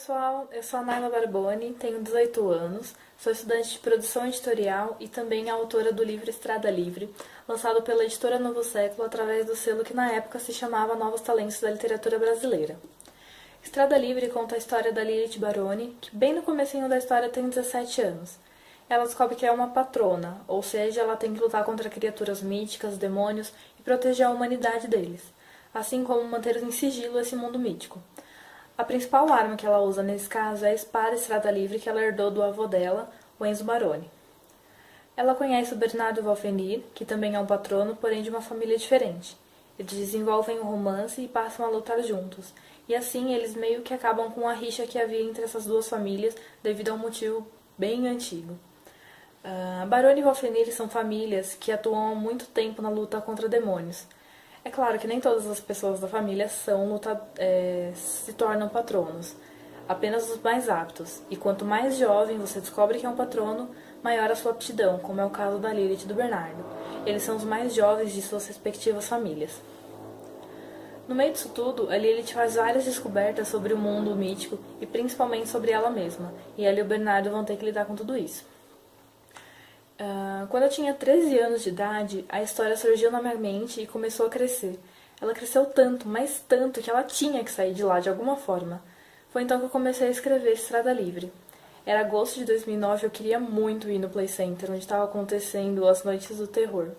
pessoal, eu sou a Naila Barboni, tenho 18 anos, sou estudante de produção editorial e também autora do livro Estrada Livre, lançado pela editora Novo Século através do selo que na época se chamava Novos Talentos da Literatura Brasileira. Estrada Livre conta a história da Lilith Baroni, que bem no comecinho da história tem 17 anos. Ela descobre que é uma patrona, ou seja, ela tem que lutar contra criaturas míticas, demônios e proteger a humanidade deles, assim como manter em sigilo esse mundo mítico. A principal arma que ela usa nesse caso é a espada Estrada Livre que ela herdou do avô dela, o Enzo Baroni. Ela conhece o Bernardo Valfenir, que também é um patrono, porém de uma família diferente. Eles desenvolvem um romance e passam a lutar juntos, e assim eles meio que acabam com a rixa que havia entre essas duas famílias devido a um motivo bem antigo. Baroni e Valfenir são famílias que atuam há muito tempo na luta contra demônios. É claro que nem todas as pessoas da família se tornam patronos, apenas os mais aptos, e quanto mais jovem você descobre que é um patrono, maior a sua aptidão, como é o caso da Lilith e do Bernardo. Eles são os mais jovens de suas respectivas famílias. No meio disso tudo, a Lilith faz várias descobertas sobre o mundo mítico e principalmente sobre ela mesma, e ela e o Bernardo vão ter que lidar com tudo isso. Quando eu tinha 13 anos de idade, a história surgiu na minha mente e começou a crescer. Ela cresceu tanto, mas tanto, que ela tinha que sair de lá de alguma forma. Foi então que eu comecei a escrever Estrada Livre. Era agosto de 2009 e eu queria muito ir no Play Center, onde estava acontecendo as Noites do Terror,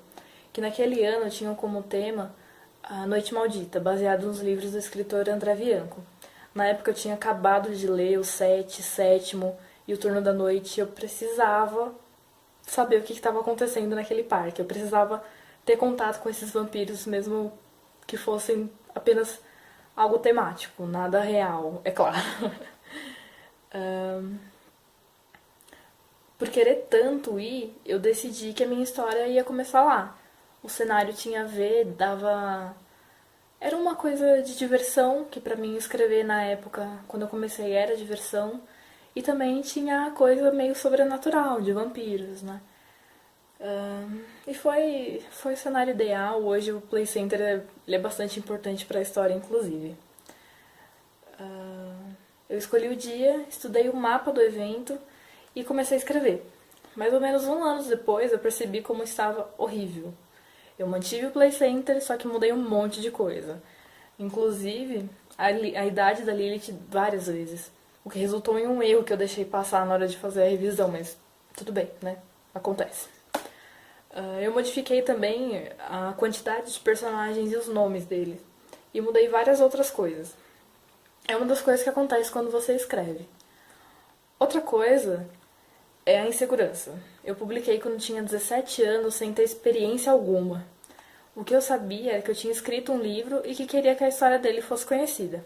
que naquele ano tinham como tema A Noite Maldita, baseado nos livros do escritor André Bianco. Na época eu tinha acabado de ler o 7, Sétimo e o Turno da Noite e eu precisava saber o que estava acontecendo naquele parque. Eu precisava ter contato com esses vampiros, mesmo que fossem apenas algo temático, nada real, é claro. Por querer tanto ir, eu decidi que a minha história ia começar lá. O cenário tinha a ver, era uma coisa de diversão, que pra mim escrever na época, quando eu comecei, era diversão. E também tinha a coisa meio sobrenatural, de vampiros, né? E foi o cenário ideal. Hoje o Play Center ele é bastante importante para a história, inclusive. Eu escolhi o dia, estudei o mapa do evento e comecei a escrever. Mais ou menos 1 ano depois, eu percebi como estava horrível. Eu mantive o Play Center, só que mudei um monte de coisa. Inclusive, a idade da Lilith várias vezes. O que resultou em um erro que eu deixei passar na hora de fazer a revisão, mas tudo bem, né? Acontece. Eu modifiquei também a quantidade de personagens e os nomes deles. E mudei várias outras coisas. É uma das coisas que acontece quando você escreve. Outra coisa é a insegurança. Eu publiquei quando tinha 17 anos sem ter experiência alguma. O que eu sabia é que eu tinha escrito um livro e que queria que a história dele fosse conhecida.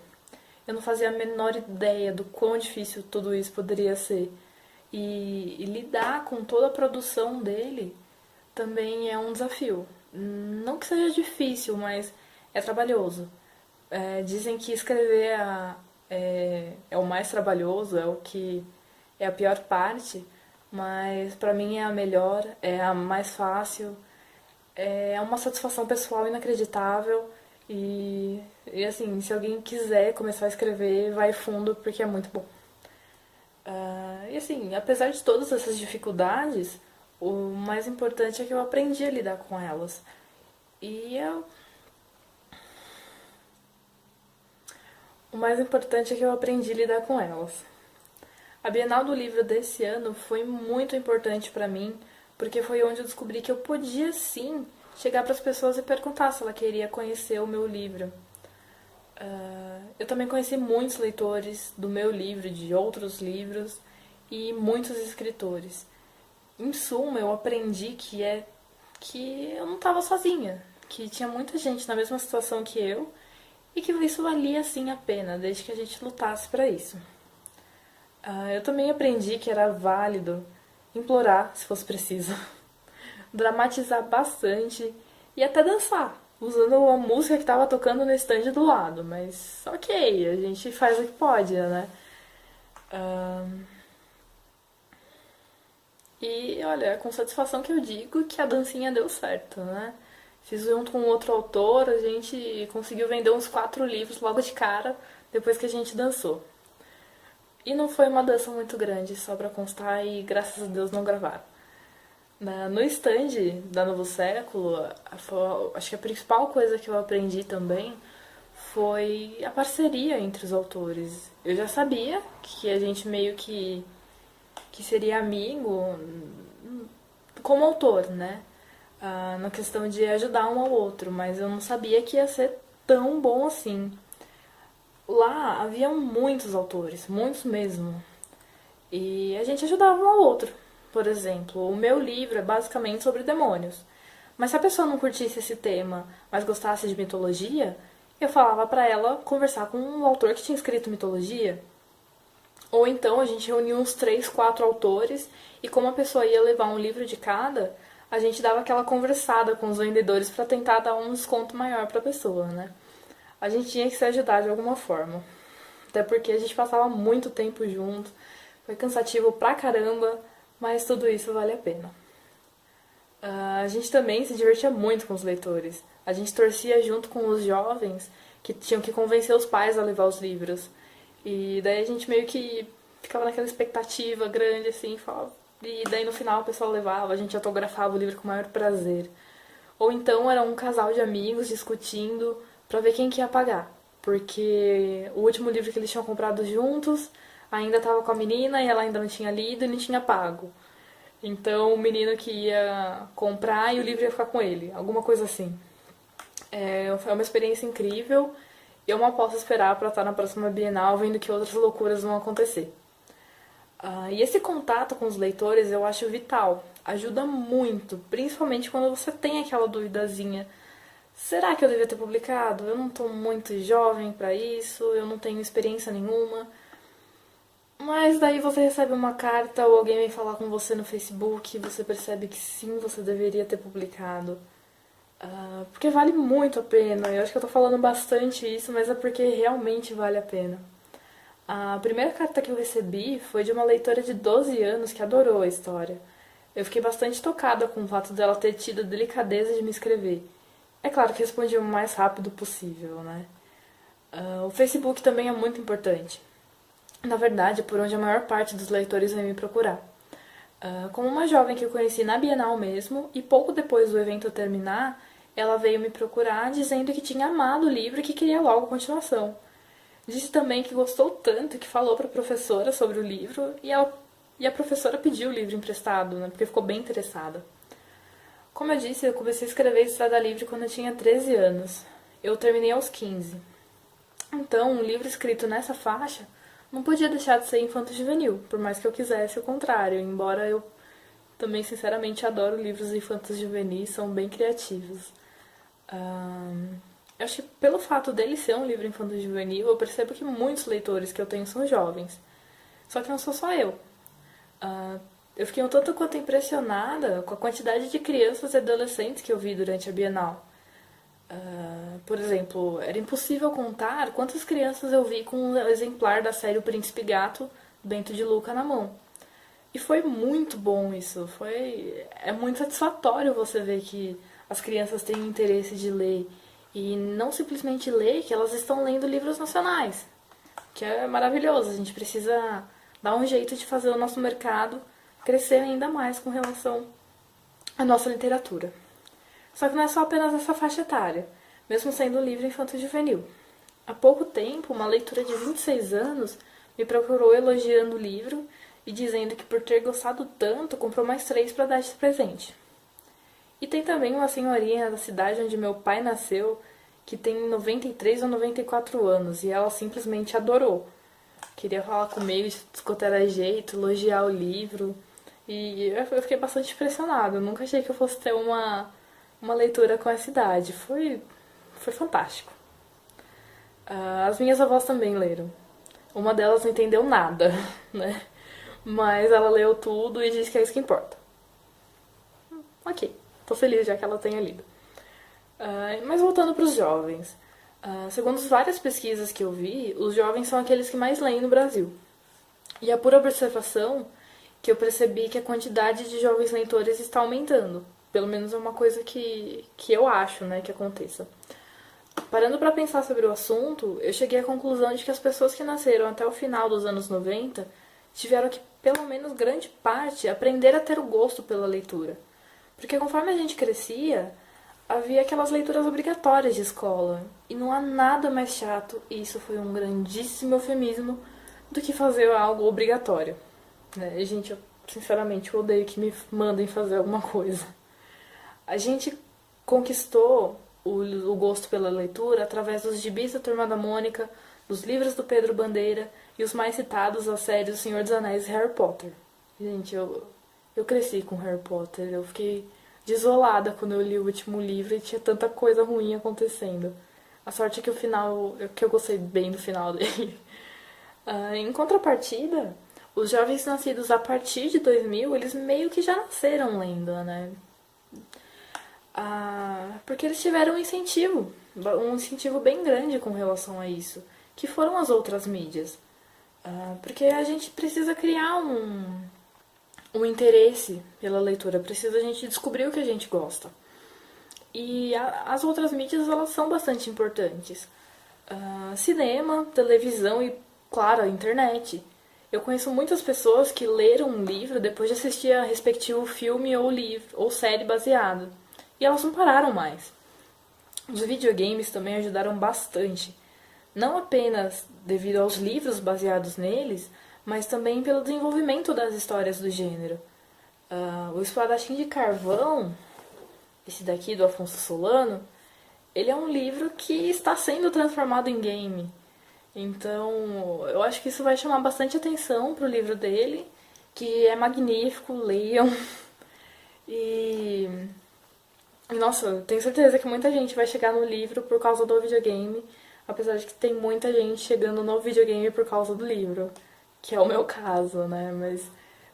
Eu não fazia a menor ideia do quão difícil tudo isso poderia ser. E lidar com toda a produção dele também é um desafio. Não que seja difícil, mas é trabalhoso. Dizem que escrever é o mais trabalhoso, é o que é a pior parte, mas pra mim é a melhor, é a mais fácil, é uma satisfação pessoal inacreditável e assim, se alguém quiser começar a escrever, vai fundo porque é muito bom. E assim, apesar de todas essas dificuldades, o mais importante é que eu aprendi a lidar com elas. O mais importante é que eu aprendi a lidar com elas. A Bienal do Livro desse ano foi muito importante pra mim, porque foi onde eu descobri que eu podia sim chegar para as pessoas e perguntar se ela queria conhecer o meu livro. Eu também conheci muitos leitores do meu livro, de outros livros, e muitos escritores. Em suma, eu aprendi que eu não estava sozinha, que tinha muita gente na mesma situação que eu, e que isso valia sim a pena, desde que a gente lutasse para isso. Eu também aprendi que era válido implorar, se fosse preciso, dramatizar bastante e até dançar, usando a música que estava tocando no stand do lado, mas ok, a gente faz o que pode, né? E olha, é com satisfação que eu digo que a dancinha deu certo, né? Fiz junto com outro autor, a gente conseguiu vender uns 4 livros logo de cara, depois que a gente dançou. E não foi uma dança muito grande, só pra constar, e graças a Deus não gravaram. No stand da Novo Século, acho que a principal coisa que eu aprendi também foi a parceria entre os autores. Eu já sabia que a gente meio que seria amigo como autor, né? Na questão de ajudar um ao outro, mas eu não sabia que ia ser tão bom assim. Lá havia muitos autores, muitos mesmo. E a gente ajudava um ao outro. Por exemplo, o meu livro é basicamente sobre demônios. Mas se a pessoa não curtisse esse tema, mas gostasse de mitologia, eu falava pra ela conversar com um autor que tinha escrito mitologia. Ou então a gente reunia uns 3, 4 autores e como a pessoa ia levar um livro de cada, a gente dava aquela conversada com os vendedores pra tentar dar um desconto maior pra pessoa, né? A gente tinha que se ajudar de alguma forma. Até porque a gente passava muito tempo junto, foi cansativo pra caramba, mas tudo isso vale a pena. A gente também se divertia muito com os leitores. A gente torcia junto com os jovens que tinham que convencer os pais a levar os livros. E daí a gente meio que ficava naquela expectativa grande, assim, falava. E daí no final o pessoal levava, a gente autografava o livro com o maior prazer. Ou então era um casal de amigos discutindo pra ver quem que ia pagar. Porque o último livro que eles tinham comprado juntos ainda estava com a menina e ela ainda não tinha lido e não tinha pago. Então o menino que ia comprar e o livro ia ficar com ele, alguma coisa assim. Foi uma experiência incrível e eu mal posso esperar para estar na próxima Bienal vendo que outras loucuras vão acontecer. E esse contato com os leitores eu acho vital, ajuda muito, principalmente quando você tem aquela duvidazinha. Será que eu devia ter publicado? Eu não estou muito jovem para isso, eu não tenho experiência nenhuma. Mas daí você recebe uma carta ou alguém vem falar com você no Facebook e você percebe que sim, você deveria ter publicado. Porque vale muito a pena. Eu acho que eu tô falando bastante isso, mas é porque realmente vale a pena. A primeira carta que eu recebi foi de uma leitora de 12 anos que adorou a história. Eu fiquei bastante tocada com o fato dela ter tido a delicadeza de me escrever. É claro que respondi o mais rápido possível, né? O Facebook também é muito importante. Na verdade, é por onde a maior parte dos leitores vem me procurar. Como uma jovem que eu conheci na Bienal mesmo, e pouco depois do evento terminar, ela veio me procurar dizendo que tinha amado o livro e que queria logo a continuação. Disse também que gostou tanto que falou para a professora sobre o livro e a professora pediu o livro emprestado, né, porque ficou bem interessada. Como eu disse, eu comecei a escrever Estrada Livre quando eu tinha 13 anos. Eu terminei aos 15. Então, um livro escrito nessa faixa não podia deixar de ser infanto-juvenil, por mais que eu quisesse o contrário, embora eu também, sinceramente, adoro livros infantos-juvenis, são bem criativos. Eu acho que pelo fato dele ser um livro infanto-juvenil, eu percebo que muitos leitores que eu tenho são jovens. Só que não sou só eu. Eu fiquei um tanto quanto impressionada com a quantidade de crianças e adolescentes que eu vi durante a Bienal. Por exemplo, era impossível contar quantas crianças eu vi com um exemplar da série O Príncipe Gato, Bento de Luca, na mão. E foi muito bom isso. É muito satisfatório você ver que as crianças têm interesse de ler. E não simplesmente ler, que elas estão lendo livros nacionais. Que é maravilhoso. A gente precisa dar um jeito de fazer o nosso mercado crescer ainda mais com relação à nossa literatura. Só que não é só apenas essa faixa etária, mesmo sendo um livro infanto-juvenil. Há pouco tempo, uma leitora de 26 anos me procurou elogiando o livro e dizendo que por ter gostado tanto, comprou mais 3 para dar de presente. E tem também uma senhorinha da cidade onde meu pai nasceu, que tem 93 ou 94 anos, e ela simplesmente adorou. Queria falar comigo de qualquer jeito, elogiar o livro, e eu fiquei bastante impressionada. Eu nunca achei que eu fosse ter uma leitura com essa idade. Foi fantástico. As minhas avós também leram. Uma delas não entendeu nada, né? Mas ela leu tudo e disse que é isso que importa. Ok, tô feliz já que ela tenha lido. Mas voltando para os jovens. Segundo várias pesquisas que eu vi, os jovens são aqueles que mais leem no Brasil. E é por observação que eu percebi que a quantidade de jovens leitores está aumentando. Pelo menos é uma coisa que eu acho, né, que aconteça. Parando para pensar sobre o assunto, eu cheguei à conclusão de que as pessoas que nasceram até o final dos anos 90 tiveram que, pelo menos grande parte, aprender a ter o gosto pela leitura. Porque conforme a gente crescia, havia aquelas leituras obrigatórias de escola. E não há nada mais chato, e isso foi um grandíssimo eufemismo, do que fazer algo obrigatório. Né? E, gente, eu sinceramente odeio que me mandem fazer alguma coisa. A gente conquistou o gosto pela leitura através dos gibis da Turma da Mônica, dos livros do Pedro Bandeira e os mais citados, a série O Senhor dos Anéis e Harry Potter. Gente, eu cresci com Harry Potter, eu fiquei desolada quando eu li o último livro e tinha tanta coisa ruim acontecendo. A sorte é que o final, que eu gostei bem do final dele. Em contrapartida, os jovens nascidos a partir de 2000, eles meio que já nasceram lendo, né? Porque eles tiveram um incentivo bem grande com relação a isso, que foram as outras mídias. Porque a gente precisa criar um interesse pela leitura, precisa a gente descobrir o que a gente gosta. E as outras mídias, elas são bastante importantes. Cinema, televisão e, claro, a internet. Eu conheço muitas pessoas que leram um livro depois de assistir a respectivo filme ou livro ou série baseado. E elas não pararam mais. Os videogames também ajudaram bastante. Não apenas devido aos livros baseados neles, mas também pelo desenvolvimento das histórias do gênero. O Espadachim de Carvão, esse daqui do Afonso Solano, ele é um livro que está sendo transformado em game. Então, eu acho que isso vai chamar bastante atenção para o livro dele, que é magnífico, leiam. E nossa, eu tenho certeza que muita gente vai chegar no livro por causa do videogame, apesar de que tem muita gente chegando no videogame por causa do livro, que é o meu caso, né? Mas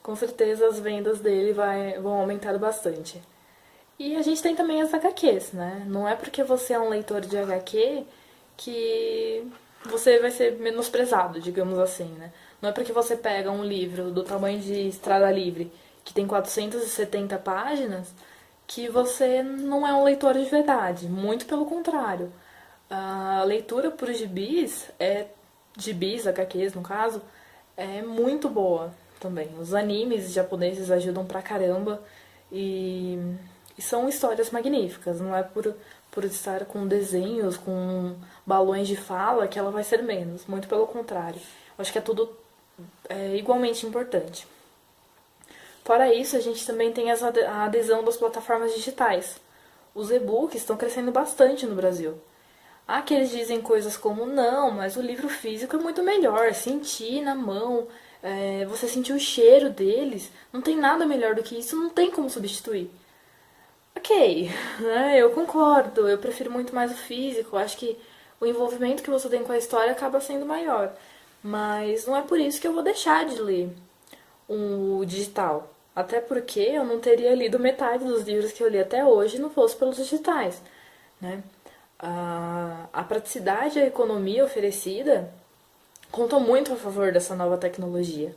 com certeza as vendas dele vão aumentar bastante. E a gente tem também as HQs, né? Não é porque você é um leitor de HQ que você vai ser menosprezado, digamos assim, né? Não é porque você pega um livro do tamanho de Estrada Livre, que tem 470 páginas, que você não é um leitor de verdade. Muito pelo contrário. A leitura por gibis, HQs no caso, é muito boa também. Os animes japoneses ajudam pra caramba e são histórias magníficas. Não é por estar com desenhos, com balões de fala que ela vai ser menos. Muito pelo contrário. Acho que é tudo igualmente importante. Fora isso, a gente também tem a adesão das plataformas digitais. Os e-books estão crescendo bastante no Brasil. Há que eles dizem coisas como, não, mas o livro físico é muito melhor, sentir na mão, você sentir o cheiro deles, não tem nada melhor do que isso, não tem como substituir. Ok, né, eu concordo, eu prefiro muito mais o físico, acho que o envolvimento que você tem com a história acaba sendo maior. Mas não é por isso que eu vou deixar de ler o digital. Até porque eu não teria lido metade dos livros que eu li até hoje não fosse pelos digitais, né? A praticidade e a economia oferecida contam muito a favor dessa nova tecnologia.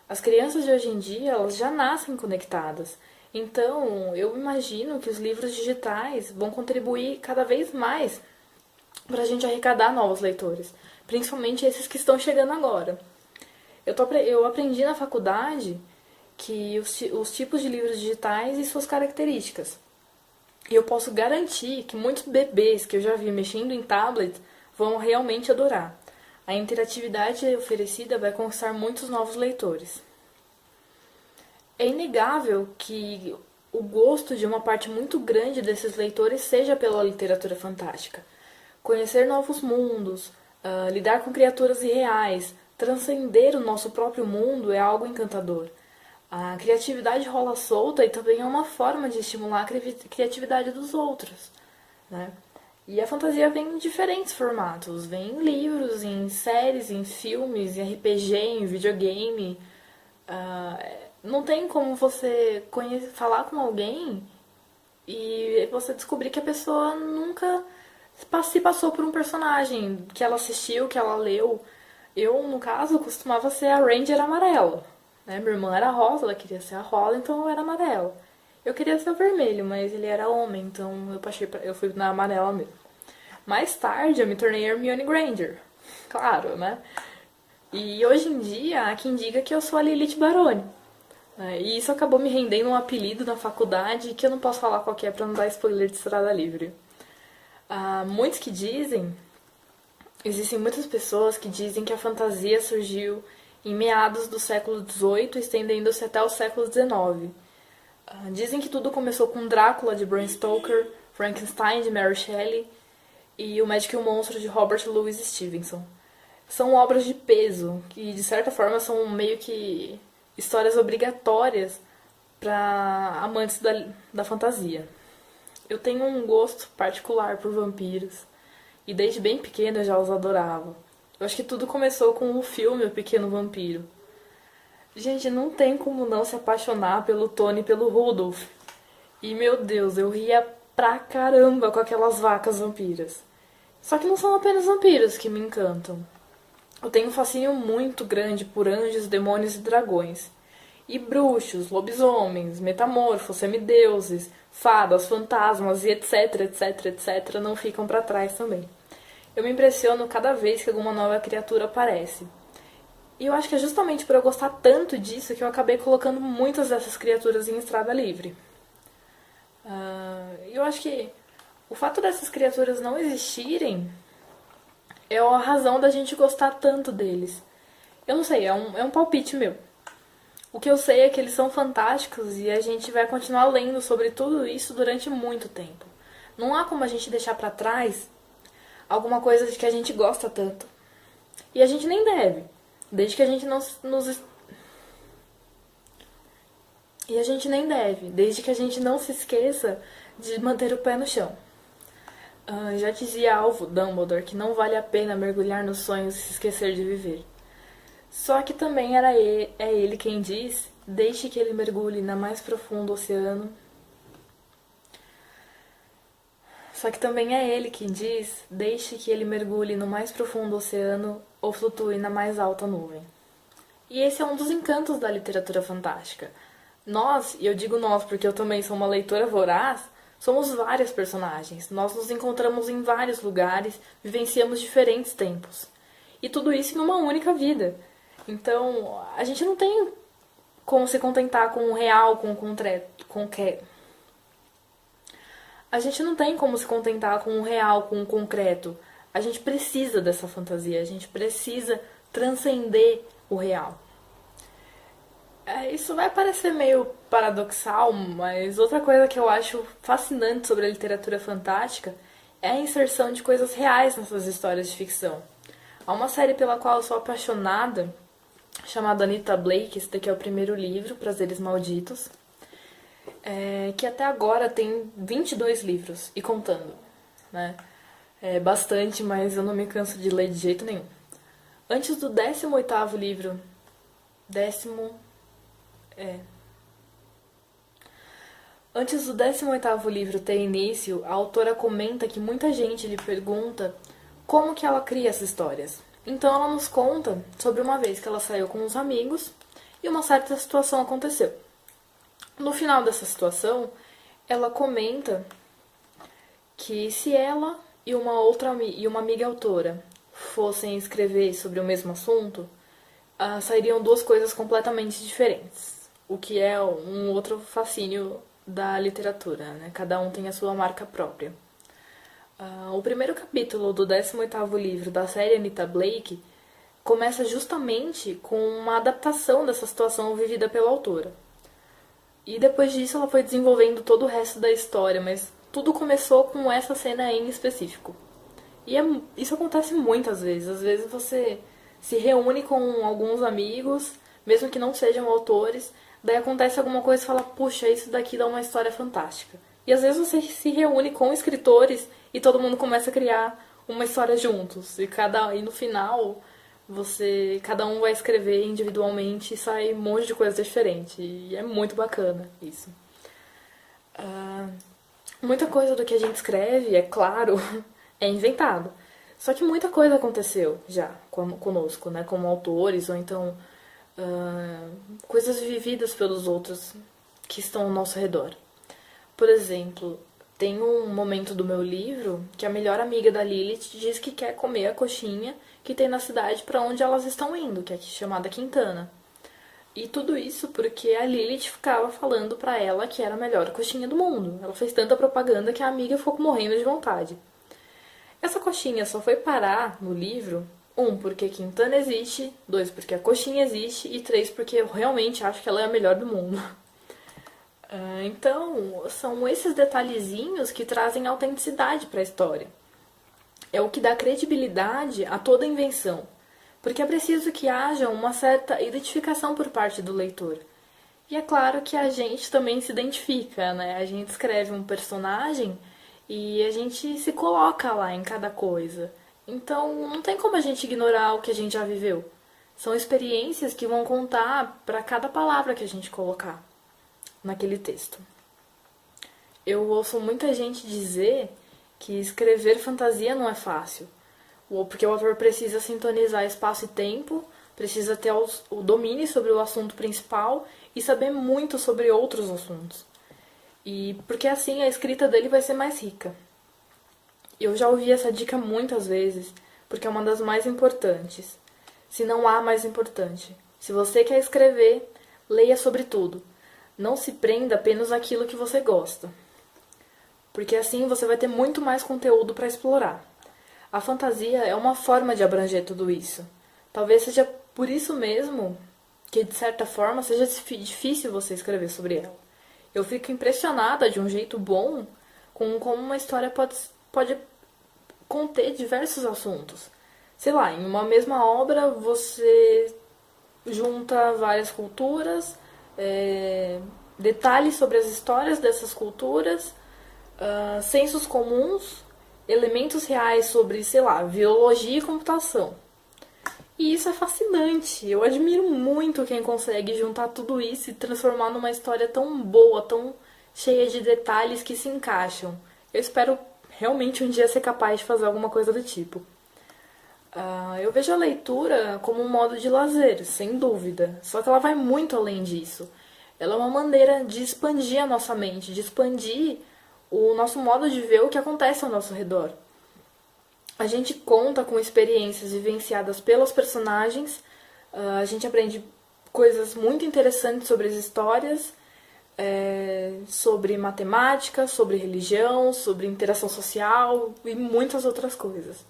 As crianças de hoje em dia, elas já nascem conectadas. Então, eu imagino que os livros digitais vão contribuir cada vez mais para a gente arrecadar novos leitores, principalmente esses que estão chegando agora. Eu aprendi na faculdade que os tipos de livros digitais e suas características. E eu posso garantir que muitos bebês que eu já vi mexendo em tablet vão realmente adorar. A interatividade oferecida vai conquistar muitos novos leitores. É inegável que o gosto de uma parte muito grande desses leitores seja pela literatura fantástica. Conhecer novos mundos, lidar com criaturas irreais, transcender o nosso próprio mundo é algo encantador. A criatividade rola solta e também é uma forma de estimular a criatividade dos outros, né? E a fantasia vem em diferentes formatos. Vem em livros, em séries, em filmes, em RPG, em videogame. Não tem como você falar com alguém e você descobrir que a pessoa nunca se passou por um personagem que ela assistiu, que ela leu. Eu, no caso, costumava ser a Ranger amarela. Né? Minha irmã era rosa, ela queria ser a rosa, então eu era amarela. Eu queria ser o vermelho, mas ele era homem, então eu fui na amarela mesmo. Mais tarde eu me tornei Hermione Granger, claro, né? E hoje em dia há quem diga que eu sou a Lilith Barone. E isso acabou me rendendo um apelido na faculdade que eu não posso falar qual que é pra não dar spoiler de Estrada Livre. Há muitos que dizem, existem muitas pessoas que dizem que a fantasia surgiu em meados do século XVIII, estendendo-se até o século XIX. Dizem que tudo começou com Drácula, de Bram Stoker, Frankenstein, de Mary Shelley, e O Médico e o Monstro, de Robert Louis Stevenson. São obras de peso, que de certa forma são meio que histórias obrigatórias para amantes da fantasia. Eu tenho um gosto particular por vampiros, e desde bem pequena eu já os adorava. Eu acho que tudo começou com o filme O Pequeno Vampiro. Gente, não tem como não se apaixonar pelo Tony e pelo Rudolph. E meu Deus, eu ria pra caramba com aquelas vacas vampiras. Só que não são apenas vampiros que me encantam. Eu tenho um fascínio muito grande por anjos, demônios e dragões. E bruxos, lobisomens, metamorfos, semideuses, fadas, fantasmas e etc, etc, etc não ficam pra trás também. Eu me impressiono cada vez que alguma nova criatura aparece. E eu acho que é justamente por eu gostar tanto disso que eu acabei colocando muitas dessas criaturas em Estrada Livre. Eu acho que o fato dessas criaturas não existirem é a razão da gente gostar tanto deles. Eu não sei, é um palpite meu. O que eu sei é que eles são fantásticos e a gente vai continuar lendo sobre tudo isso durante muito tempo. Não há como a gente deixar pra trás alguma coisa de que a gente gosta tanto. E a gente nem deve, desde que a gente não E a gente nem deve, desde que a gente não se esqueça de manter o pé no chão. Já dizia Alvo Dumbledore que não vale a pena mergulhar nos sonhos e se esquecer de viver. Só que também é ele quem diz, deixe que ele mergulhe na mais profundo oceano. Só que também é ele quem diz, deixe que ele mergulhe no mais profundo oceano ou flutue na mais alta nuvem. E esse é um dos encantos da literatura fantástica. Nós, e eu digo nós porque eu também sou uma leitora voraz, somos vários personagens. Nós nos encontramos em vários lugares, vivenciamos diferentes tempos. E tudo isso em uma única vida. Então, a gente não tem como se contentar com o real, com o concreto. A gente não tem como se contentar com o real, com o concreto. A gente precisa dessa fantasia, a gente precisa transcender o real. Isso vai parecer meio paradoxal, mas outra coisa que eu acho fascinante sobre a literatura fantástica é a inserção de coisas reais nessas histórias de ficção. Há uma série pela qual eu sou apaixonada, chamada Anita Blake, esse daqui é o primeiro livro, Prazeres Malditos, que até agora tem 22 livros, e contando, né? É bastante, mas eu não me canso de ler de jeito nenhum. Antes do 18º livro, Antes do 18º livro ter início, a autora comenta que muita gente lhe pergunta como que ela cria essas histórias. Então ela nos conta sobre uma vez que ela saiu com uns amigos e uma certa situação aconteceu. No final dessa situação, ela comenta que se ela e uma amiga autora fossem escrever sobre o mesmo assunto, sairiam duas coisas completamente diferentes. O que é um outro fascínio da literatura, né? Cada um tem a sua marca própria. O primeiro capítulo do 18º livro da série Anita Blake começa justamente com uma adaptação dessa situação vivida pela autora. E depois disso ela foi desenvolvendo todo o resto da história, mas tudo começou com essa cena em específico. E isso acontece muitas vezes. Às vezes você se reúne com alguns amigos, mesmo que não sejam autores, daí acontece alguma coisa e fala, puxa, isso daqui dá uma história fantástica. E às vezes você se reúne com escritores e todo mundo começa a criar uma história juntos. E no final, cada um vai escrever individualmente e sai um monte de coisa diferente. E é muito bacana isso. Muita coisa do que a gente escreve, é claro, é inventado. Só que muita coisa aconteceu já conosco, né? Como autores, ou então coisas vividas pelos outros que estão ao nosso redor. Por exemplo, Tem um momento do meu livro que a melhor amiga da Lilith diz que quer comer a coxinha que tem na cidade para onde elas estão indo, que é chamada Quintana. E tudo isso porque a Lilith ficava falando pra ela que era a melhor coxinha do mundo. Ela fez tanta propaganda que a amiga ficou morrendo de vontade. Essa coxinha só foi parar no livro, porque Quintana existe, 2, porque a coxinha existe, e 3, porque eu realmente acho que ela é a melhor do mundo. Então, são esses detalhezinhos que trazem autenticidade para a história. É o que dá credibilidade a toda invenção, porque é preciso que haja uma certa identificação por parte do leitor. E é claro que a gente também se identifica, né? A gente escreve um personagem e a gente se coloca lá em cada coisa. Então, não tem como a gente ignorar o que a gente já viveu. São experiências que vão contar para cada palavra que a gente colocar naquele texto. Eu ouço muita gente dizer que escrever fantasia não é fácil, porque o autor precisa sintonizar espaço e tempo, precisa ter o domínio sobre o assunto principal e saber muito sobre outros assuntos. E porque assim a escrita dele vai ser mais rica. Eu já ouvi essa dica muitas vezes, porque é uma das mais importantes. Se não há mais importante. Se você quer escrever, leia sobre tudo. Não se prenda apenas àquilo que você gosta, porque assim você vai ter muito mais conteúdo para explorar. A fantasia é uma forma de abranger tudo isso. Talvez seja por isso mesmo que, de certa forma, seja difícil você escrever sobre ela. Eu fico impressionada de um jeito bom com como uma história pode conter diversos assuntos. Sei lá, em uma mesma obra você junta várias culturas, detalhes sobre as histórias dessas culturas, sensos comuns, elementos reais sobre, sei lá, biologia e computação. E isso é fascinante. Eu admiro muito quem consegue juntar tudo isso e transformar numa história tão boa, tão cheia de detalhes que se encaixam. Eu espero realmente um dia ser capaz de fazer alguma coisa do tipo. Eu vejo a leitura como um modo de lazer, sem dúvida. Só que ela vai muito além disso. Ela é uma maneira de expandir a nossa mente, de expandir o nosso modo de ver o que acontece ao nosso redor. A gente conta com experiências vivenciadas pelos personagens, a gente aprende coisas muito interessantes sobre as histórias, sobre matemática, sobre religião, sobre interação social e muitas outras coisas.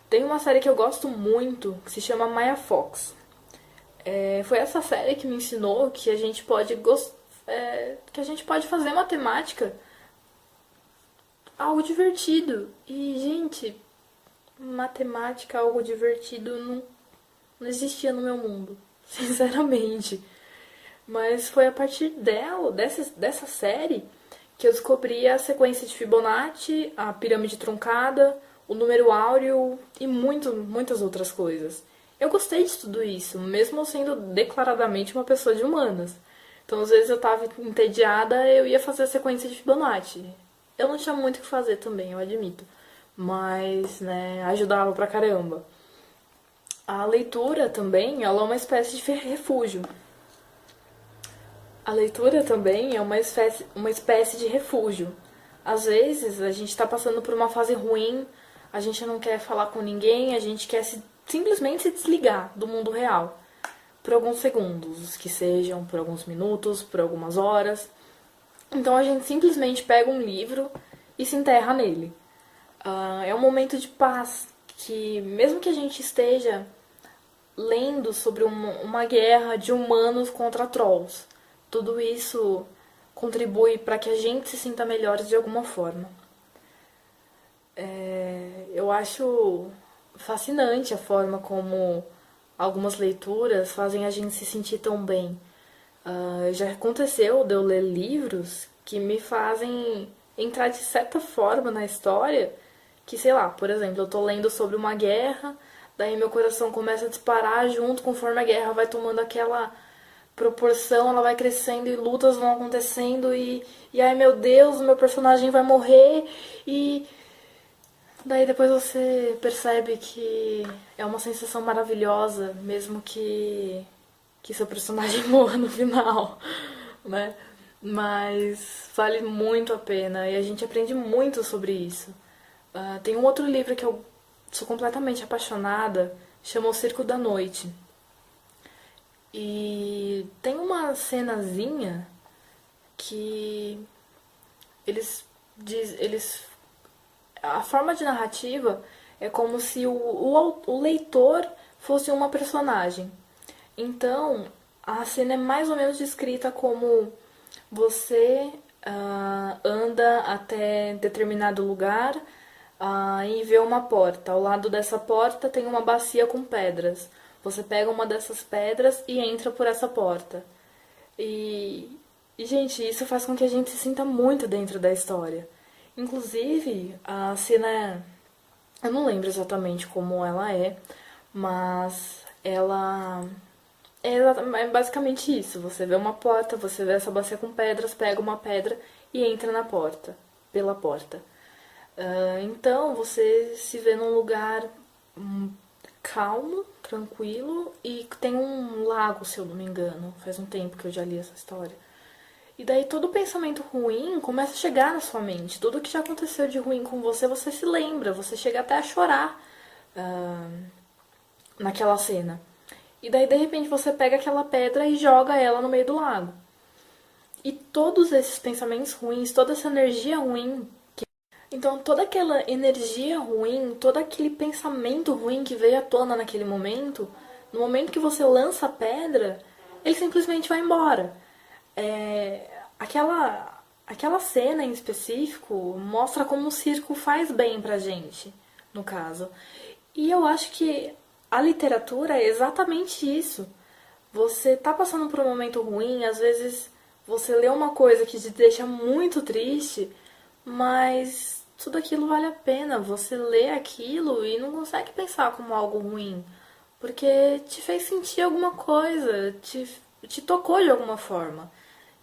Tem uma série que eu gosto muito, que se chama Maya Fox. Foi essa série que me ensinou que a gente pode fazer matemática algo divertido. E, gente, matemática, algo divertido, não existia no meu mundo, sinceramente. Mas foi a partir dessa série, que eu descobri a sequência de Fibonacci, a pirâmide truncada, o número áureo e muitas outras coisas. Eu gostei de tudo isso, mesmo sendo declaradamente uma pessoa de humanas. Então, às vezes eu estava entediada, eu ia fazer a sequência de Fibonacci. Eu não tinha muito o que fazer também, eu admito. Mas, né, ajudava pra caramba. A leitura também, ela é uma espécie de refúgio. A leitura também é uma espécie de refúgio. Às vezes, a gente está passando por uma fase ruim, a gente não quer falar com ninguém, a gente quer simplesmente se desligar do mundo real. Por alguns segundos, que sejam por alguns minutos, por algumas horas. Então a gente simplesmente pega um livro e se enterra nele. É um momento de paz que, mesmo que a gente esteja lendo sobre uma guerra de humanos contra trolls, tudo isso contribui para que a gente se sinta melhor de alguma forma. Eu acho fascinante a forma como algumas leituras fazem a gente se sentir tão bem. Já aconteceu de eu ler livros que me fazem entrar de certa forma na história, que, sei lá, por exemplo, eu tô lendo sobre uma guerra, daí meu coração começa a disparar junto conforme a guerra vai tomando aquela proporção, ela vai crescendo e lutas vão acontecendo e ai meu Deus, o meu personagem vai morrer e daí depois você percebe que é uma sensação maravilhosa, mesmo que seu personagem morra no final, né? Mas vale muito a pena e a gente aprende muito sobre isso. Tem um outro livro que eu sou completamente apaixonada, chama O Circo da Noite. E tem uma cenazinha que eles a forma de narrativa é como se o leitor fosse uma personagem. Então, a cena é mais ou menos descrita como você anda até determinado lugar e vê uma porta. Ao lado dessa porta tem uma bacia com pedras. Você pega uma dessas pedras e entra por essa porta. Gente, isso faz com que a gente se sinta muito dentro da história. Inclusive, a cena. Eu não lembro exatamente como ela é, mas ela é basicamente isso. Você vê uma porta, você vê essa bacia com pedras, pega uma pedra e entra na porta, pela porta. Então você se vê num lugar calmo, tranquilo e tem um lago, se eu não me engano. Faz um tempo que eu já li essa história. E daí todo pensamento ruim começa a chegar na sua mente. Tudo que já aconteceu de ruim com você, você se lembra. Você chega até a chorar naquela cena. E daí, de repente, você pega aquela pedra e joga ela no meio do lago. E todos esses pensamentos ruins, toda essa energia ruim. Então, toda aquela energia ruim, todo aquele pensamento ruim que veio à tona naquele momento, no momento que você lança a pedra, ele simplesmente vai embora. Aquela cena em específico mostra como o circo faz bem pra gente, no caso. E eu acho que a literatura é exatamente isso. Você tá passando por um momento ruim, às vezes você lê uma coisa que te deixa muito triste, mas tudo aquilo vale a pena. Você lê aquilo e não consegue pensar como algo ruim, porque te fez sentir alguma coisa, te tocou de alguma forma.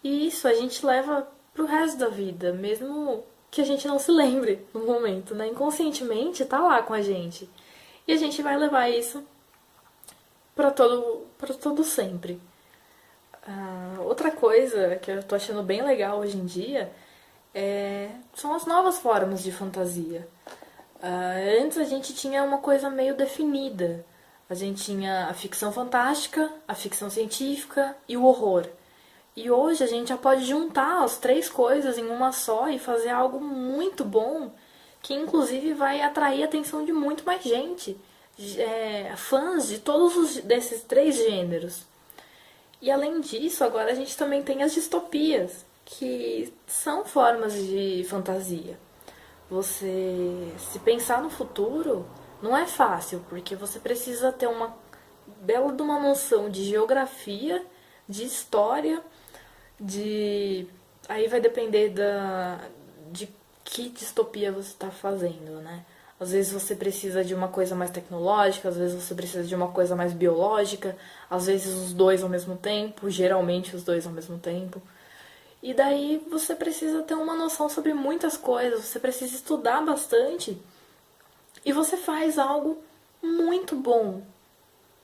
E isso a gente leva pro resto da vida, mesmo que a gente não se lembre no momento, né? Inconscientemente tá lá com a gente. E a gente vai levar isso para todo sempre. Outra coisa que eu tô achando bem legal hoje em dia são as novas formas de fantasia. Antes a gente tinha uma coisa meio definida. A gente tinha a ficção fantástica, a ficção científica e o horror. E hoje a gente já pode juntar as três coisas em uma só e fazer algo muito bom, que inclusive vai atrair a atenção de muito mais gente, fãs de desses três gêneros. E além disso, agora a gente também tem as distopias, que são formas de fantasia. Você se pensar no futuro não é fácil, porque você precisa ter uma bela de uma noção de geografia, de história, de aí vai depender de que distopia você está fazendo, né? Às vezes você precisa de uma coisa mais tecnológica, às vezes você precisa de uma coisa mais biológica, às vezes os dois ao mesmo tempo, geralmente os dois ao mesmo tempo. E daí você precisa ter uma noção sobre muitas coisas, você precisa estudar bastante e você faz algo muito bom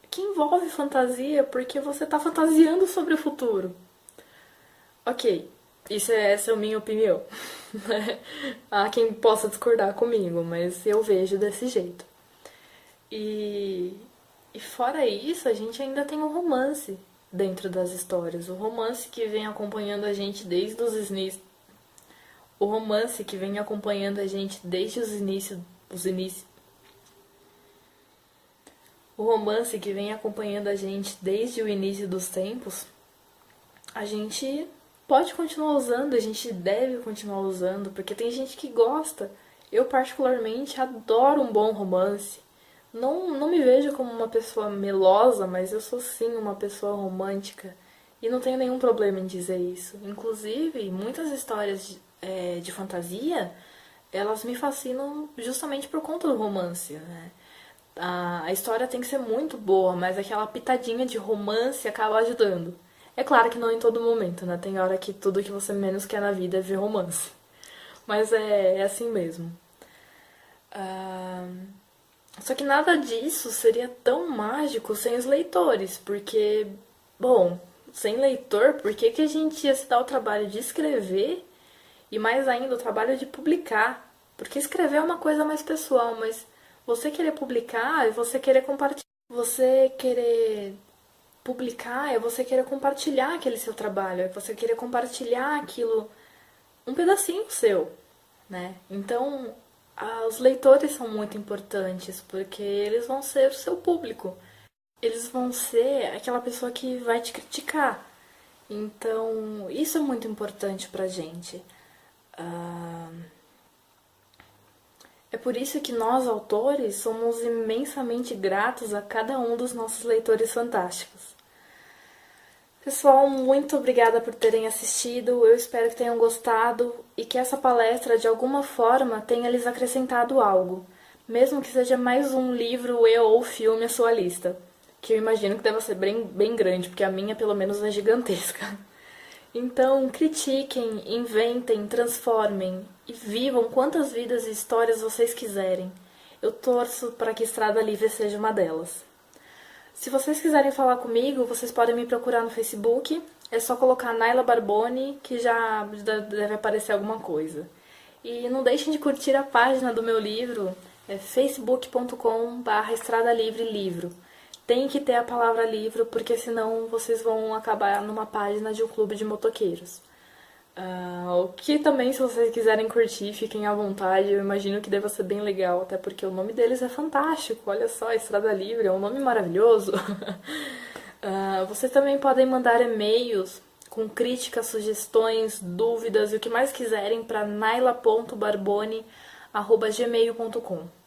que envolve fantasia porque você está fantasiando sobre o futuro. Ok, essa é a minha opinião. Há quem possa discordar comigo, mas eu vejo desse jeito. E, e fora isso, a gente ainda tem um romance dentro das histórias. O romance que vem acompanhando a gente desde os inícios. O romance que vem acompanhando a gente desde os inícios. O romance que vem acompanhando a gente desde o início dos tempos, a gente pode continuar usando, a gente deve continuar usando, porque tem gente que gosta. Eu particularmente adoro um bom romance. Não me vejo como uma pessoa melosa, mas eu sou sim uma pessoa romântica. E não tenho nenhum problema em dizer isso. Inclusive, muitas histórias de fantasia, elas me fascinam justamente por conta do romance, né? A história tem que ser muito boa, mas aquela pitadinha de romance acaba ajudando. É claro que não em todo momento, né? Tem hora que tudo que você menos quer na vida é ver romance. Mas é assim mesmo. Ah, Só que nada disso seria tão mágico sem os leitores, porque, bom, sem leitor, por que que a gente ia se dar o trabalho de escrever e mais ainda o trabalho de publicar? Porque escrever é uma coisa mais pessoal, mas você querer publicar é você querer compartilhar. Você querer publicar é você querer compartilhar aquele seu trabalho, é você querer compartilhar aquilo, um pedacinho seu, né? Então, os leitores são muito importantes, porque eles vão ser o seu público. Eles vão ser aquela pessoa que vai te criticar. Então, isso é muito importante pra gente. Ah, É por isso que nós, autores, somos imensamente gratos a cada um dos nossos leitores fantásticos. Pessoal, muito obrigada por terem assistido. Eu espero que tenham gostado e que essa palestra, de alguma forma, tenha lhes acrescentado algo, mesmo que seja mais um livro e ou filme à sua lista, que eu imagino que deva ser bem grande, porque a minha, pelo menos, é gigantesca. Então, critiquem, inventem, transformem e vivam quantas vidas e histórias vocês quiserem. Eu torço para que Estrada Livre seja uma delas. Se vocês quiserem falar comigo, vocês podem me procurar no Facebook. É só colocar Naila Barboni, que já deve aparecer alguma coisa. E não deixem de curtir a página do meu livro, é facebook.com/Estrada Livre Livro. Tem que ter a palavra livro, porque senão vocês vão acabar numa página de um clube de motoqueiros. O que também, se vocês quiserem curtir, fiquem à vontade. Eu imagino que deva ser bem legal, até porque o nome deles é fantástico. Olha só, Estrada Livre, é um nome maravilhoso. Vocês também podem mandar e-mails com críticas, sugestões, dúvidas e o que mais quiserem para naila.barboni@gmail.com.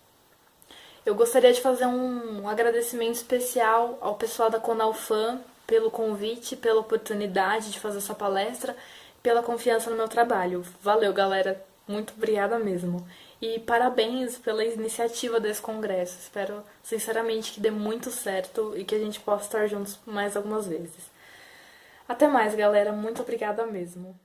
Eu gostaria de fazer um agradecimento especial ao pessoal da Conalfam pelo convite, pela oportunidade de fazer essa palestra, pela confiança no meu trabalho. Valeu, galera. Muito obrigada mesmo. E parabéns pela iniciativa desse congresso. Espero, sinceramente, que dê muito certo e que a gente possa estar juntos mais algumas vezes. Até mais, galera. Muito obrigada mesmo.